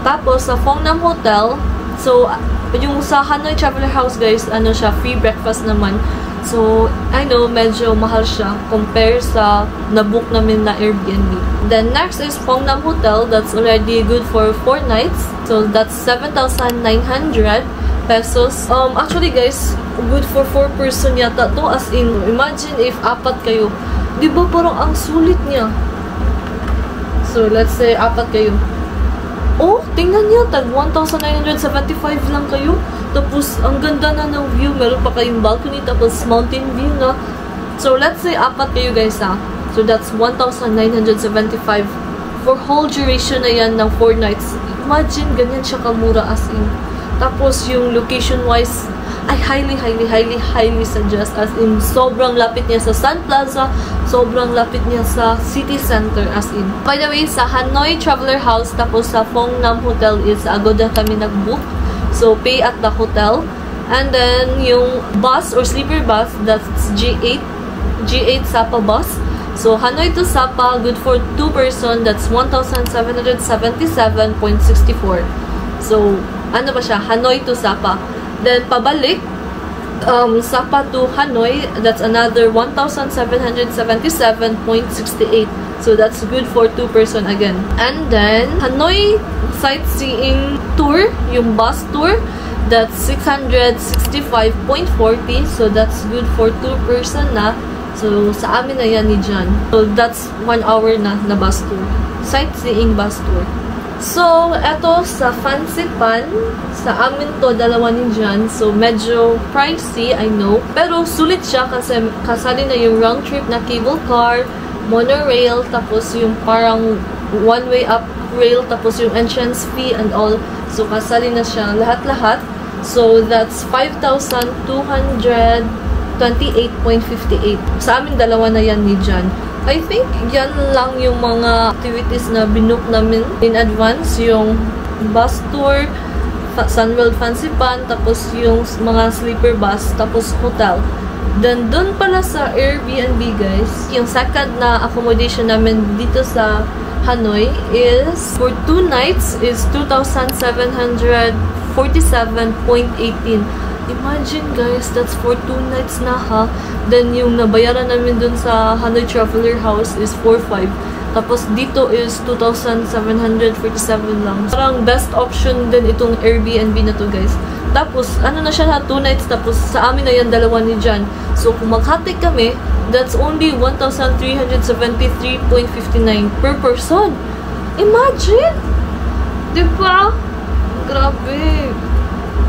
Tapos, sa Fongnam Hotel, so, yung sa Hanoi Traveler House, guys, ano siya, free breakfast naman. So, I know, medyo mahal siya compare sa nabook namin na Airbnb. Then, next is Fongnam Hotel. That's already good for 4 nights. So, that's 7,900 pesos. Actually guys, good for 4 person yata to, as in, imagine if 4 kayo. Diba parang ang sulit niya? So, let's say 4 kayo. Oh, tingnan niyo, tag 1,975 lang kayo. Tapos, ang ganda na ng view. Meron pa kayong balcony, tapos mountain view na. So, let's say 4 kayo guys ha. So, that's 1,975 for whole duration na yan ng 4 nights. Imagine, ganyan siya kamura, as in. Tapos, yung location-wise, I highly suggest, as in, sobrang lapit niya sa Sun Plaza, sobrang lapit niya sa city center, as in. By the way, sa Hanoi Traveler House, tapos sa Fongnam Hotel is Agoda kami nag-book. So, pay at the hotel. And then, yung bus or sleeper bus, that's G8 Sapa bus. So, Hanoi to Sapa, good for 2 person, that's 1,777.64. So, ano ba siya? Hanoi to Sapa. Then, pabalik, Sapa to Hanoi, that's another 1,777.68. So, that's good for 2 person again. And then, Hanoi sightseeing tour, yung bus tour, that's 665.40. So, that's good for 2 person na. So, sa amin na yan ni John. So, that's 1 hour na bus tour. Sightseeing bus tour. So, eto sa Fancy Pan, sa amin to, dalawa ni John. So, medyo pricey, I know. Pero, sulit siya kasi kasali na yung round trip na cable car, monorail, tapos yung parang one-way up rail, tapos yung entrance fee and all. So, kasali na siya lahat-lahat. So, that's 5,228.58. Sa amin, dalawa na yan ni John. I think yan lang yung mga activities na binook namin in advance. Yung bus tour, Sunworld Fancy Pan, tapos yung mga sleeper bus, tapos hotel. Then, dun pala sa Airbnb, guys, yung second na accommodation namin dito sa Hanoi is, for 2 nights, is 2,747.18. Imagine guys, that's for 2 nights na ha. Then yung nabayaran namin dun sa Hanoi Traveler House is 4,500. Tapos dito is 2,747 lang. Parang best option din itong Airbnb na to guys. Tapos ano na siya ha, 2 nights. Tapos sa amin na yan, dalawa ni John. So kung maghati kami, that's only 1,373.59 per person. Imagine! Diba? Grabe!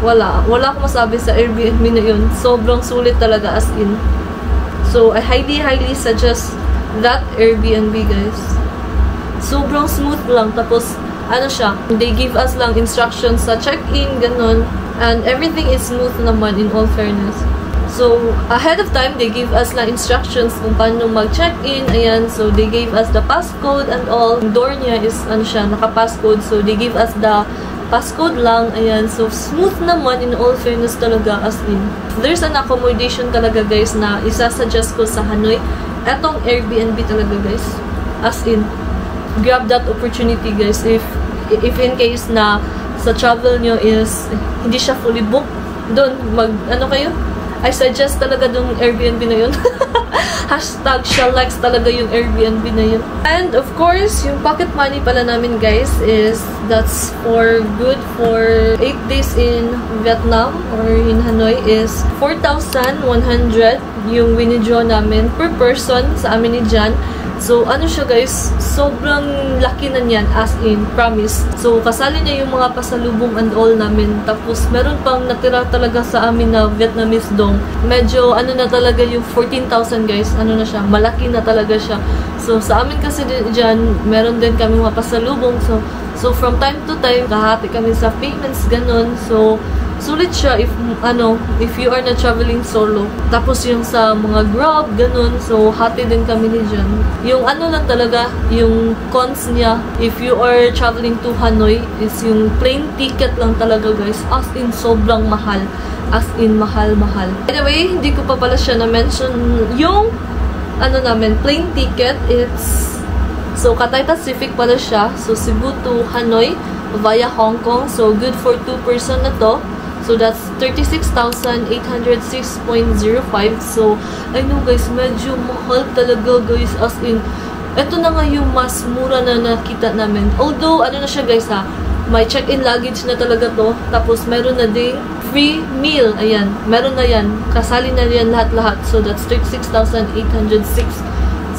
Wala akong masabi sa Airbnb na yun. Sobrang sulit talaga, as in. So, I highly suggest that Airbnb, guys. Sobrang smooth lang. Tapos, ano siya, they give us lang instructions sa check-in, ganun. And everything is smooth naman, in all fairness. So, ahead of time, they give us lang instructions kung paano mag-check-in. Ayan, so they gave us the passcode and all. Yung door niya is, ano siya, naka-passcode. So, they give us the passcode lang, ayan. So, smooth naman, in all fairness talaga, as in. There's an accommodation talaga, guys, na isasuggest ko sa Hanoi. Etong Airbnb talaga, guys. As in, grab that opportunity, guys. If in case na sa travel nyo is, hindi siya fully booked, doon, ano kayo? I suggest talaga dong Airbnb na yun. Hashtag Shelllex talaga yung Airbnb na yun. And of course, yung pocket money pala namin guys is that's for good for 8 days in Vietnam or in Hanoi is 4,100 yung winidraw namin per person sa amin ni Jan. So, ano siya guys, sobrang laki na niyan, as in, promise. So, kasali niya yung mga pasalubong and all namin. Tapos, meron pang natira talaga sa amin na Vietnamese dong. Medyo, ano na talaga yung 14,000 guys, ano na siya, malaki na talaga siya. So, sa amin kasi dyan, meron din kami mga pasalubong. So from time to time, kahati kami sa payments, ganun. So, sulit siya if you are not traveling solo. Tapos yung sa mga Grab, ganun. So, hati din kami ni Jan. Yung ano lang talaga, yung cons niya, if you are traveling to Hanoi, is yung plane ticket lang talaga guys. As in, sobrang mahal. As in, mahal-mahal. Anyway, hindi ko pa pala siya na-mention yung namin, plane ticket. So, Cathay Pacific pala siya. So, Cebu to Hanoi via Hong Kong. So, good for 2 person na to. So, that's 36,806.05. So, I know guys, medyo mahal talaga guys. As in, eto na nga yung mas mura na nakita namin. Although, ano na siya guys ha, may check-in luggage na talaga to. Tapos, meron na ding free meal. Ayan, meron na yan. Kasali na yan lahat-lahat. So, that's 36,806.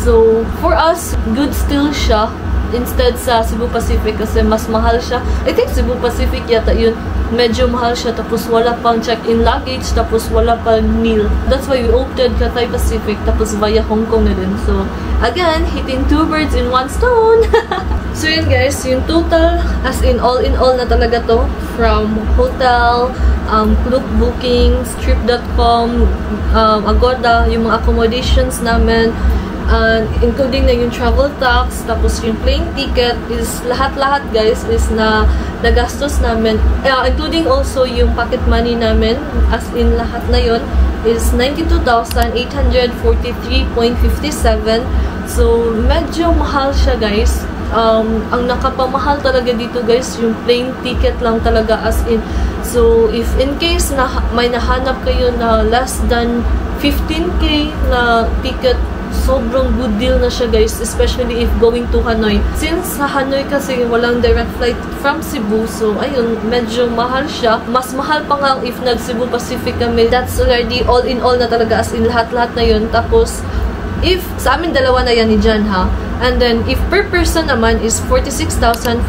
So, for us, good still siya. Instead sa Cebu Pacific kasi mas mahal siya. I think Cebu Pacific yata yun. Medyo mahal siya. Tapos wala pang check-in luggage. Tapos wala pang meal. That's why we opted Cathay Pacific. Tapos via Hong Kong na din. So, again, hitting 2 birds in 1 stone. So, yun guys. Yung total, as in all na talaga to. From hotel, Klook bookings, trip.com, Agoda, yung mga accommodations namin, including na yung travel tax, tapos yung plane ticket, is lahat-lahat guys is na nagastos namin, including also yung pocket money namin, as in lahat na yun is 92,843.57. So medyo mahal siya guys. Ang nakapamahal talaga dito guys, yung plane ticket lang talaga, as in. So if in case na may nahanap kayo na less than 15k na ticket, sobrang good deal na siya guys, especially if going to Hanoi. Since sa Hanoi kasi walang direct flight from Cebu, so ayun, medyo mahal siya. Mas mahal pa nga if nag-Cebu Pacific kami. That's already all in all na talaga, as in lahat-lahat na yun. Tapos, if sa amin dalawa na yan ni Jan ha, and then if per person naman is 46,421.78.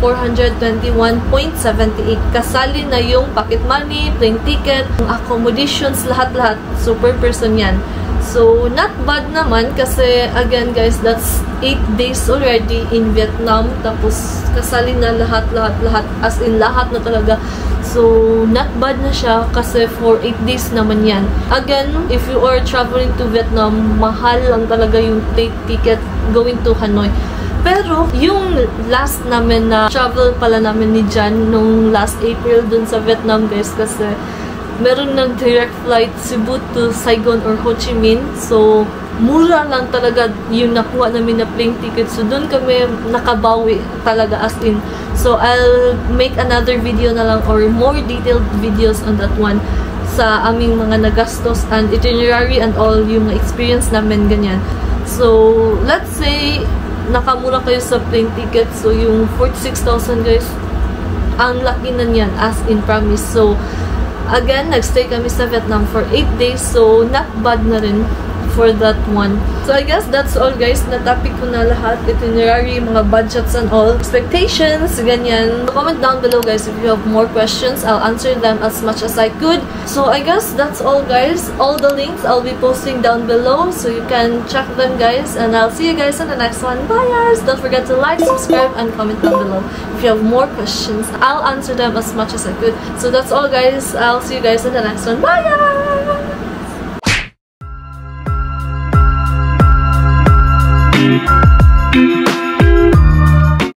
Kasali na yung pocket money, plane ticket, accommodations, lahat-lahat. So, per person yan. So, not bad naman kasi, again guys, that's 8 days already in Vietnam. Tapos, kasali na lahat, as in lahat na talaga. So, not bad na siya kasi for 8 days naman yan. Again, if you are traveling to Vietnam, mahal lang talaga yung plane ticket going to Hanoi. Pero, yung last namin na travel pala namin ni Jan nung last April dun sa Vietnam guys, kasi meron ng direct flight Cebu to Saigon or Ho Chi Minh. So, mura lang talaga yung nakuha namin na plane ticket. So, doon kami nakabawi talaga, as in. So, I'll make another video na lang or more detailed videos on that one sa aming mga nagastos and itinerary and all yung experience namin, ganyan. So, let's say nakamura kayo sa plane ticket. So, yung 46,000 guys, ang laki na niyan, as in, promise. So, again, nagstay kami sa Vietnam for 8 days. So, not bad na rin for that one. So, I guess that's all guys. Na-topic ko na lahat. Itinerary, mga budgets and all. Expectations, ganyan. Comment down below guys if you have more questions. I'll answer them as much as I could. So, I guess that's all guys. All the links I'll be posting down below. So, you can check them guys. And I'll see you guys in the next one. Bye guys! Don't forget to like, subscribe, and comment down below. If you have more questions, I'll answer them as much as I could. So, that's all guys. I'll see you guys in the next one. Bye guys! Thank you.